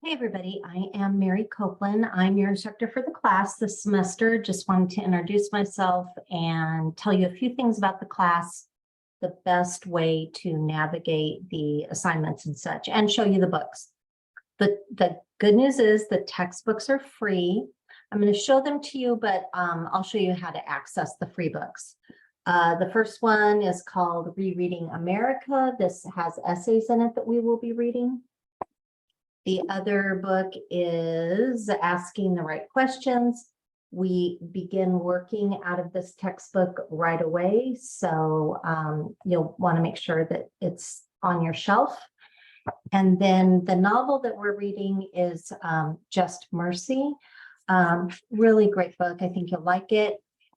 Hey everybody, I am Mary Copeland. I'm your instructor for the class this semester. Just wanted to introduce myself and tell you a few things about the class, the best way to navigate the assignments and such, and show you the books. The good news is the textbooks are free. I'm going to show them to you, but I'll show you how to access the free books. The first one is called Rereading America. This has essays in it that we will be reading. The other book is Asking the Right Questions. We begin working out of this textbook right away, so you'll want to make sure that it's on your shelf. And then the novel that we're reading is Just Mercy. Really great book. I think you'll like it.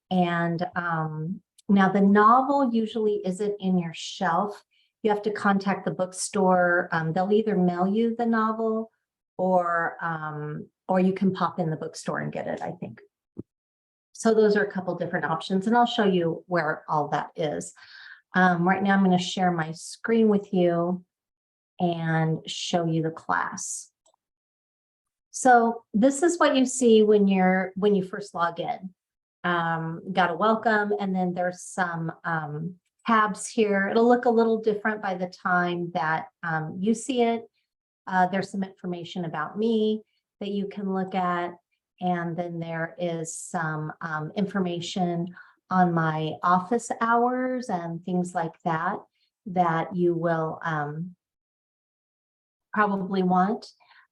And now the novel usually isn't in your shelf. You have to contact the bookstore. They'll either mail you the novel or you can pop in the bookstore and get it, I think. So those are a couple different options, and I'll show you where all that is. Right now I'm going to share my screen with you and show you the class. So this is what you see when you first log in. Got a welcome, and then there's some tabs here. It'll look a little different by the time that you see it. There's some information about me that you can look at, and then there is some information on my office hours and things like that that you will probably want.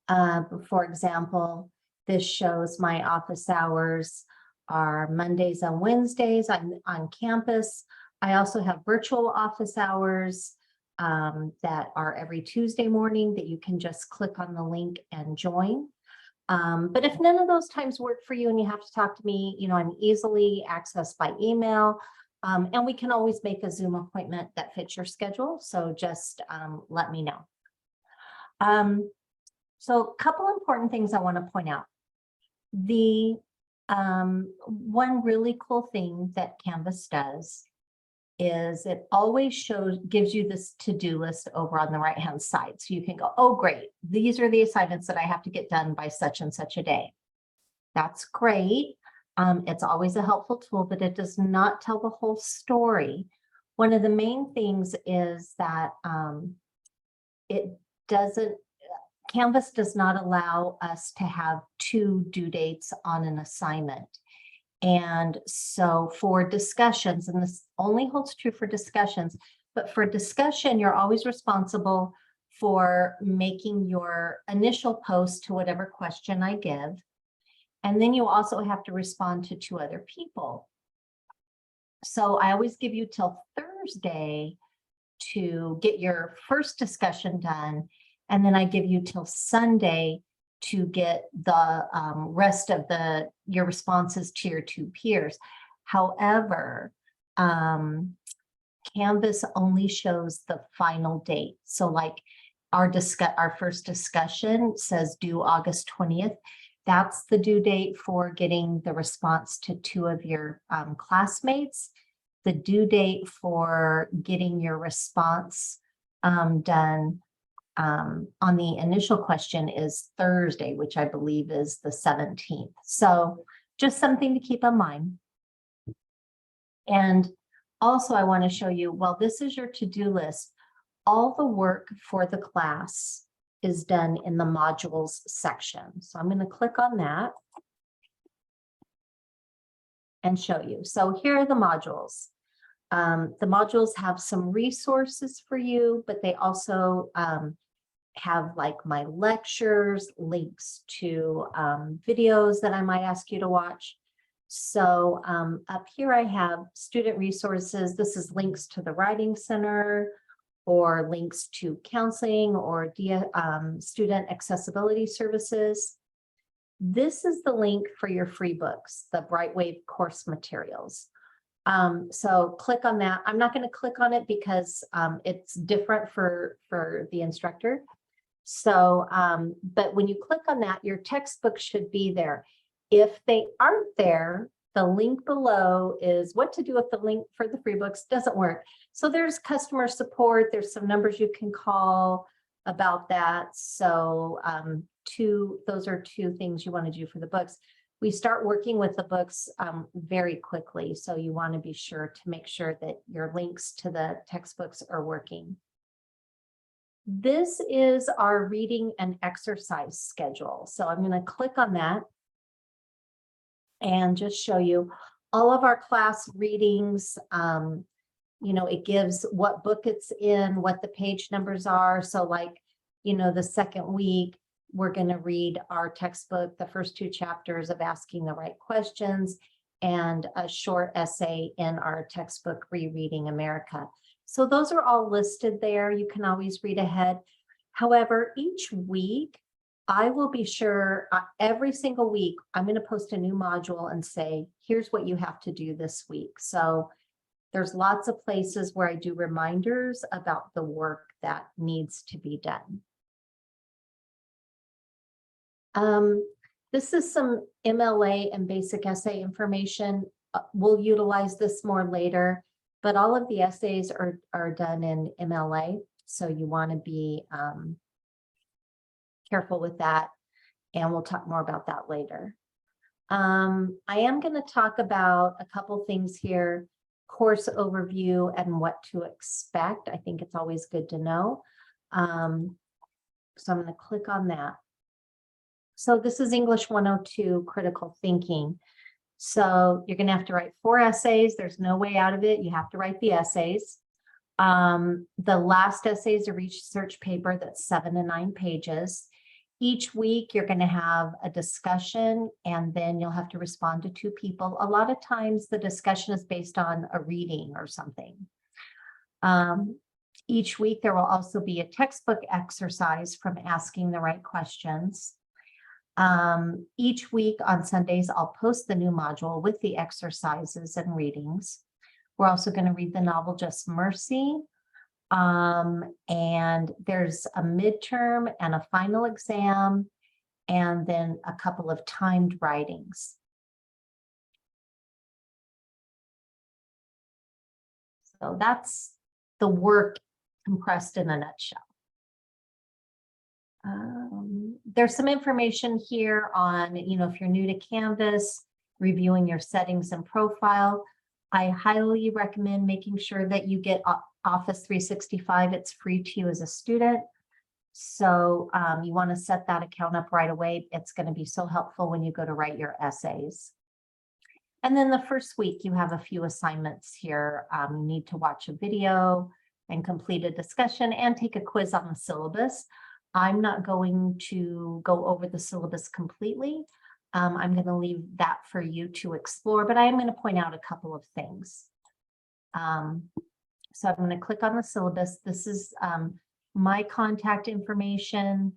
For example, this shows my office hours are Mondays and Wednesdays. I'm on campus. I also have virtual office hours that are every Tuesday morning that you can just click on the link and join. But if none of those times work for you and you have to talk to me, I'm easily accessed by email. And we can always make a Zoom appointment that fits your schedule. So just let me know. So a couple important things I want to point out. The one really cool thing that Canvas does is it always gives you this to-do list over on the right-hand side. So you can go, oh, great, these are the assignments that I have to get done by such and such a day. That's great. It's always a helpful tool, but it does not tell the whole story. One of the main things is that Canvas does not allow us to have two due dates on an assignment. And so for discussions, and this only holds true for discussions, but for discussion, you're always responsible for making your initial post to whatever question I give. And then you also have to respond to two other people. So I always give you till Thursday to get your first discussion done. And then I give you till Sunday to get the rest of your responses to your two peers. However, Canvas only shows the final date. So like our first discussion says due August 20th. That's the due date for getting the response to two of your classmates. The due date for getting your response done on the initial question is Thursday, which I believe is the 17th. So just something to keep in mind. And also I want to show you, well, this is your to-do list. All the work for the class is done in the modules section. So I'm going to click on that and show you. So here are the modules. The modules have some resources for you, but they also have like my lectures, links to videos that I might ask you to watch. So up here I have student resources. This is links to the Writing Center or links to counseling or student accessibility services. This is the link for your free books, the Brightwave course materials. So click on that. I'm not going to click on it because it's different for the instructor. So, but when you click on that, your textbook should be there. If they aren't there, the link below is what to do if the link for the free books doesn't work. So there's customer support. There's some numbers you can call about that. So those are two things you want to do for the books. We start working with the books very quickly. So you want to be sure to make sure that your links to the textbooks are working. This is our reading and exercise schedule. So I'm going to click on that and just show you all of our class readings. You know, it gives what book it's in, what the page numbers are. So like, you know, the second week, we're going to read our textbook, the first 2 chapters of Asking the Right Questions, and a short essay in our textbook, Rereading America. So those are all listed there. You can always read ahead. However, each week, I will be sure every single week, I'm going to post a new module and say, here's what you have to do this week. So there's lots of places where I do reminders about the work that needs to be done. This is some MLA and basic essay information. We'll utilize this more later, but all of the essays are done in MLA. So you want to be careful with that. And we'll talk more about that later. I am going to talk about a couple things here, course overview and what to expect. I think it's always good to know. So I'm going to click on that. So this is English 102 critical thinking. So you're going to have to write 4 essays. There's no way out of it. You have to write the essays. The last essay is a research paper that's 7 to 9 pages. Each week, you're going to have a discussion, and then you'll have to respond to 2 people. A lot of times, the discussion is based on a reading or something. Each week, there will also be a textbook exercise from Asking the Right Questions. Each week on Sundays, I'll post the new module with the exercises and readings. We're also going to read the novel Just Mercy. And there's a midterm and a final exam, and then a couple of timed writings. So that's the work compressed in a nutshell. There's some information here on, you know, if you're new to Canvas, reviewing your settings and profile. I highly recommend making sure that you get Office 365. It's free to you as a student. So you want to set that account up right away. It's going to be so helpful when you go to write your essays. And then the first week, you have a few assignments here. You need to watch a video and complete a discussion and take a quiz on the syllabus. I'm not going to go over the syllabus completely. I'm going to leave that for you to explore, but I am going to point out a couple of things. So I'm going to click on the syllabus. This is my contact information.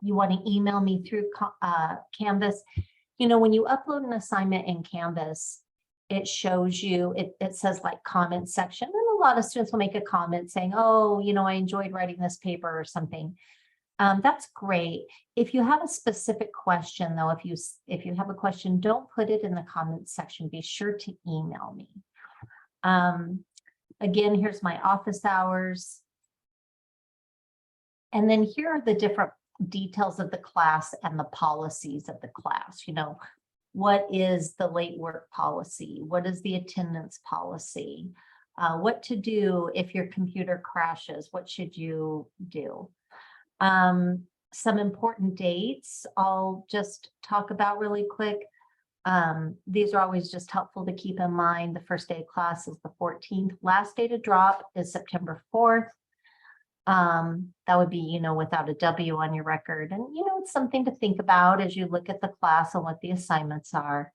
You want to email me through Canvas. You know, when you upload an assignment in Canvas, it shows you, it says like comment section. And a lot of students will make a comment saying, oh, you know, I enjoyed writing this paper or something. That's great. If you have a specific question, though, if you have a question, don't put it in the comments section. Be sure to email me. Again, here's my office hours. And then here are the different details of the class and the policies of the class. You know, what is the late work policy? What is the attendance policy? What to do if your computer crashes? What should you do? Some important dates I'll just talk about really quick. These are always just helpful to keep in mind. The first day of class is the 14th. Last day to drop is September 4th. That would be, you know, without a W on your record. And, you know, it's something to think about as you look at the class and what the assignments are.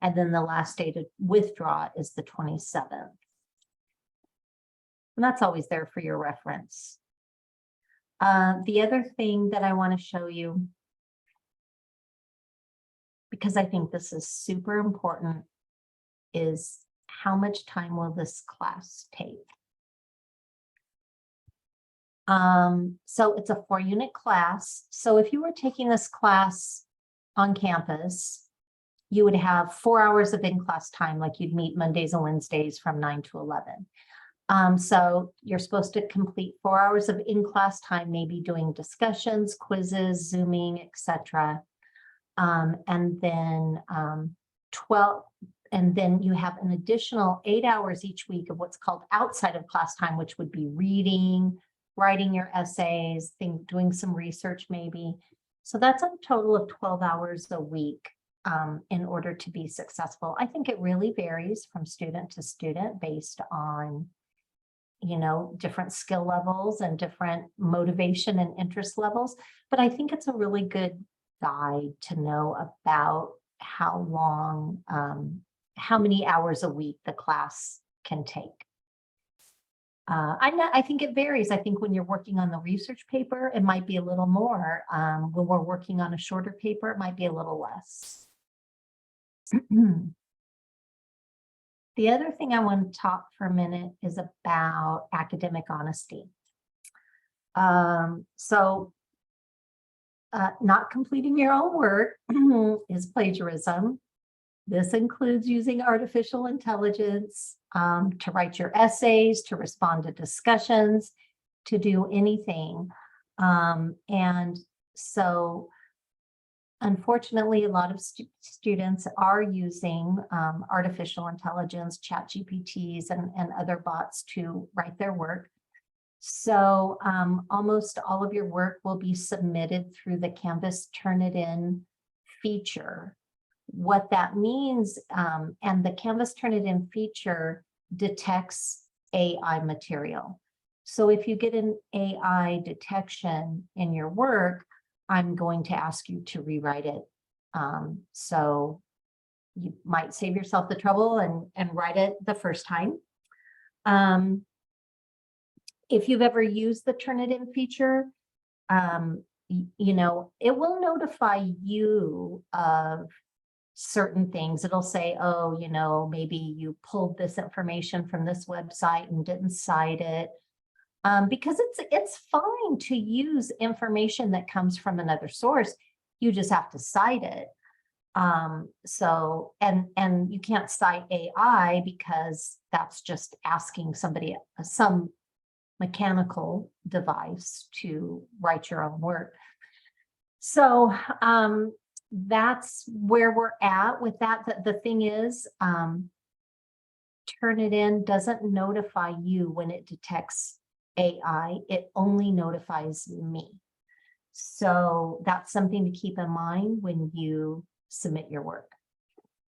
And then the last day to withdraw is the 27th. And that's always there for your reference. The other thing that I want to show you, because I think this is super important, is how much time will this class take? So it's a 4-unit class. So if you were taking this class on campus, you would have 4 hours of in-class time, like you'd meet Mondays and Wednesdays from 9 to 11. So you're supposed to complete 4 hours of in-class time, maybe doing discussions, quizzes, Zooming, etc. And then 12, and then you have an additional 8 hours each week of what's called outside of class time, which would be reading, writing your essays, doing some research maybe. So that's a total of 12 hours a week in order to be successful. I think it really varies from student to student based on, you know, different skill levels and different motivation and interest levels. But I think it's a really good guide to know about how long, how many hours a week the class can take. I think it varies. I think when you're working on the research paper, it might be a little more. When we're working on a shorter paper, it might be a little less. The other thing I want to talk for a minute is about academic honesty. Not completing your own work is plagiarism. This includes using artificial intelligence to write your essays, to respond to discussions, to do anything. And so, unfortunately, a lot of students are using artificial intelligence, ChatGPTs, and other bots to write their work. So almost all of your work will be submitted through the Canvas Turnitin feature. What that means, and the Canvas Turnitin feature detects AI material. So if you get an AI detection in your work, I'm going to ask you to rewrite it. So you might save yourself the trouble and write it the first time. If you've ever used the Turnitin feature, you know, it will notify you of certain things. It'll say, oh, you know, maybe you pulled this information from this website and didn't cite it. Because it's fine to use information that comes from another source. You just have to cite it. So, and you can't cite AI because that's just asking somebody, some mechanical device to write your own work. So that's where we're at with that. The thing is, Turnitin doesn't notify you when it detects AI, it only notifies me. So that's something to keep in mind when you submit your work.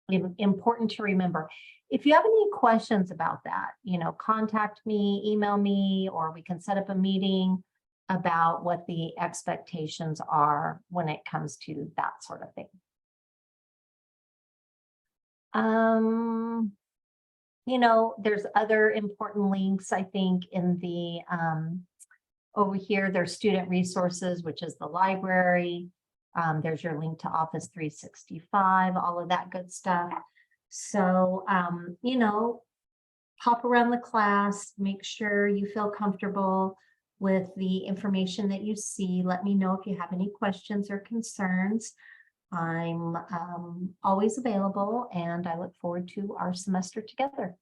Important to remember. If you have any questions about that, you know, contact me, email me, or we can set up a meeting about what the expectations are when it comes to that sort of thing. You know, there's other important links, I think, in the over here, there's student resources, which is the library. There's your link to Office 365, all of that good stuff. So, you know, hop around the class, make sure you feel comfortable with the information that you see. Let me know if you have any questions or concerns. I'm always available, and I look forward to our semester together.